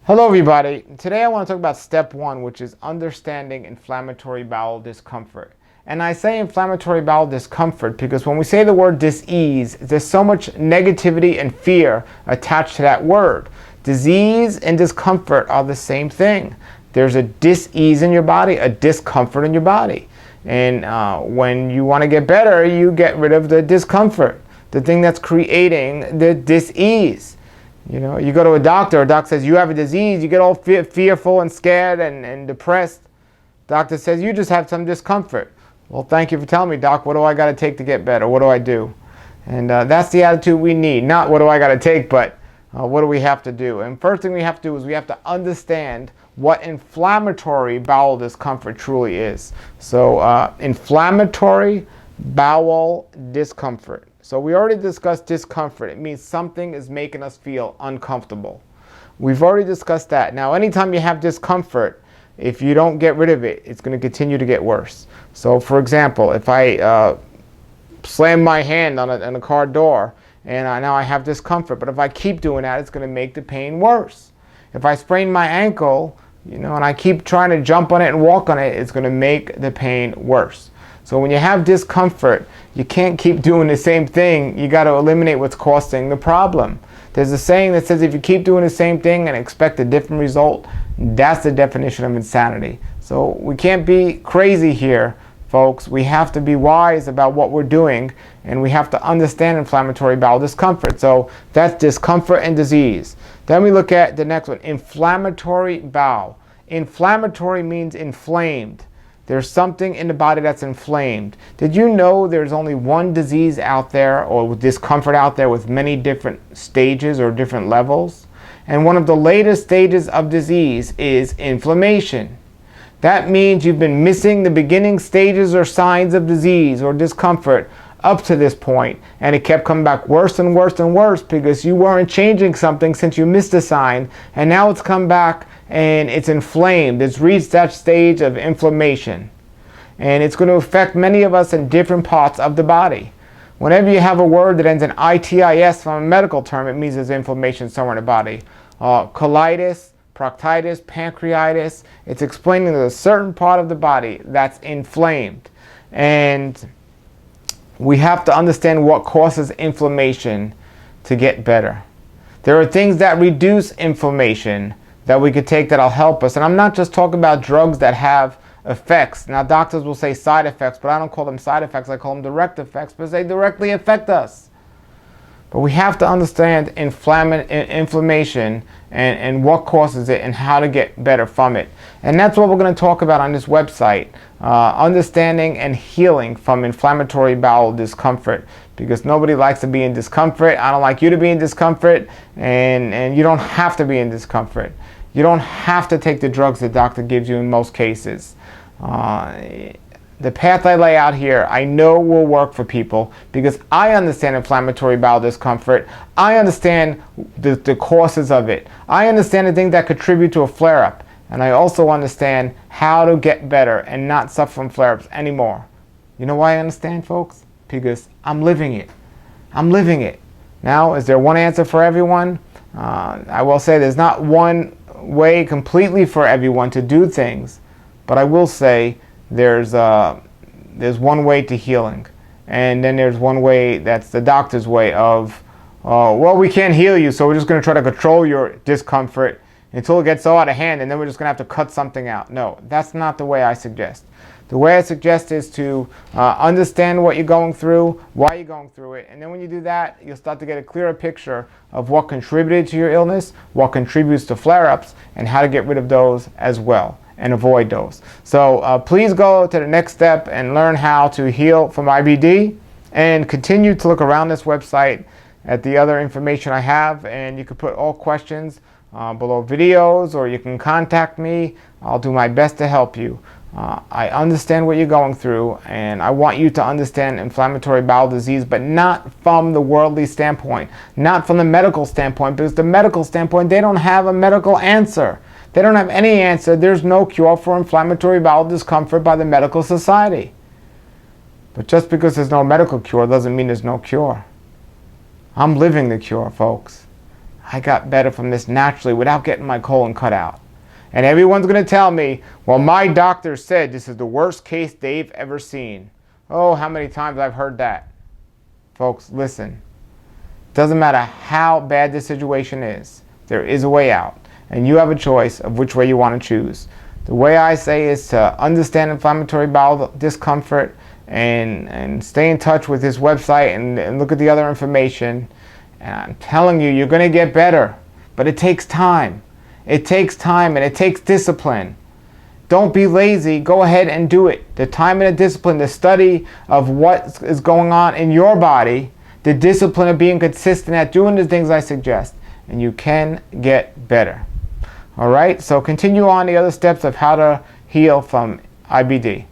Hello everybody. Today I want to talk about step 1, which is understanding inflammatory bowel discomfort. And I say inflammatory bowel discomfort because when we say the word dis-ease, there's so much negativity and fear attached to that word. Disease and discomfort are the same thing. There's a dis-ease in your body, a discomfort in your body. And when you want to get better, you get rid of the discomfort, the thing that's creating the dis-ease. You know, you go to a doctor says you have a disease, you get all fearful and scared and depressed. Doctor says you just have some discomfort. Well, thank you for telling me, doc. What do I got to take to get better? What do I do? And that's the attitude we need. Not what do I got to take, but what do we have to do? And first thing we have to do is we have to understand what inflammatory bowel discomfort truly is. So inflammatory bowel discomfort. So we already discussed discomfort. It means something is making us feel uncomfortable. We've already discussed that. Now, anytime you have discomfort, if you don't get rid of it, it's going to continue to get worse. So, for example, if I slam my hand on a car door and now I have discomfort, but if I keep doing that, it's going to make the pain worse. If I sprain my ankle, and I keep trying to jump on it and walk on it, it's going to make the pain worse. So when you have discomfort, you can't keep doing the same thing. You got to eliminate what's causing the problem. There's a saying that says if you keep doing the same thing and expect a different result, that's the definition of insanity. So we can't be crazy here, folks. We have to be wise about what we're doing, and we have to understand inflammatory bowel discomfort. So that's discomfort and disease. Then we look at the next one, inflammatory bowel. Inflammatory means inflamed. There's something in the body that's inflamed. Did you know there's only one disease out there or discomfort out there with many different stages or different levels? And one of the latest stages of disease is inflammation. That means you've been missing the beginning stages or signs of disease or discomfort up to this point, and it kept coming back worse and worse and worse because you weren't changing something since you missed a sign, and now it's come back and it's inflamed. It's reached that stage of inflammation, and it's going to affect many of us in different parts of the body. Whenever you have a word that ends in itis from a medical term, it means there's inflammation somewhere in the body. Colitis, proctitis, pancreatitis, it's explaining there's a certain part of the body that's inflamed. And we have to understand what causes inflammation to get better. There are things that reduce inflammation that we could take that'll help us. And I'm not just talking about drugs that have effects. Now, doctors will say side effects, but I don't call them side effects. I call them direct effects because they directly affect us. But we have to understand inflammation and what causes it and how to get better from it. And that's what we're going to talk about on this website, understanding and healing from inflammatory bowel discomfort, because nobody likes to be in discomfort. I don't like you to be in discomfort, and you don't have to be in discomfort. You don't have to take the drugs the doctor gives you in most cases. The path I lay out here, I know will work for people because I understand inflammatory bowel discomfort. I understand the causes of it. I understand the things that contribute to a flare-up. And I also understand how to get better and not suffer from flare-ups anymore. You know why I understand, folks? Because I'm living it. I'm living it. Now, is there one answer for everyone? I will say there's not one way completely for everyone to do things. But I will say there's one way to healing, and then there's one way that's the doctor's way of, well, we can't heal you, so we're just going to try to control your discomfort until it gets so out of hand, and then we're just going to have to cut something out. No, that's not the way I suggest. The way I suggest is to understand what you're going through, why you're going through it, and then when you do that, you'll start to get a clearer picture of what contributed to your illness, what contributes to flare-ups, and how to get rid of those as well and avoid those. So please go to the next step and learn how to heal from IBD, and continue to look around this website at the other information I have, and you can put all questions below videos, or you can contact me. I'll do my best to help you. I understand what you're going through, and I want you to understand inflammatory bowel disease, but not from the worldly standpoint, not from the medical standpoint, because the medical standpoint, they don't have a medical answer. They don't have any answer. There's no cure for inflammatory bowel discomfort by the medical society. But just because there's no medical cure doesn't mean there's no cure. I'm living the cure, folks. I got better from this naturally without getting my colon cut out. And everyone's going to tell me, well, my doctor said this is the worst case they've ever seen. Oh, how many times I've heard that. Folks, listen. Doesn't matter how bad the situation is, there is a way out. And you have a choice of which way you want to choose. The way I say is to understand inflammatory bowel discomfort and stay in touch with this website and look at the other information. And I'm telling you, you're going to get better. But it takes time. It takes time and it takes discipline. Don't be lazy. Go ahead and do it. The time and the discipline, the study of what is going on in your body, the discipline of being consistent at doing the things I suggest, and you can get better. All right, so continue on the other steps of how to heal from IBD.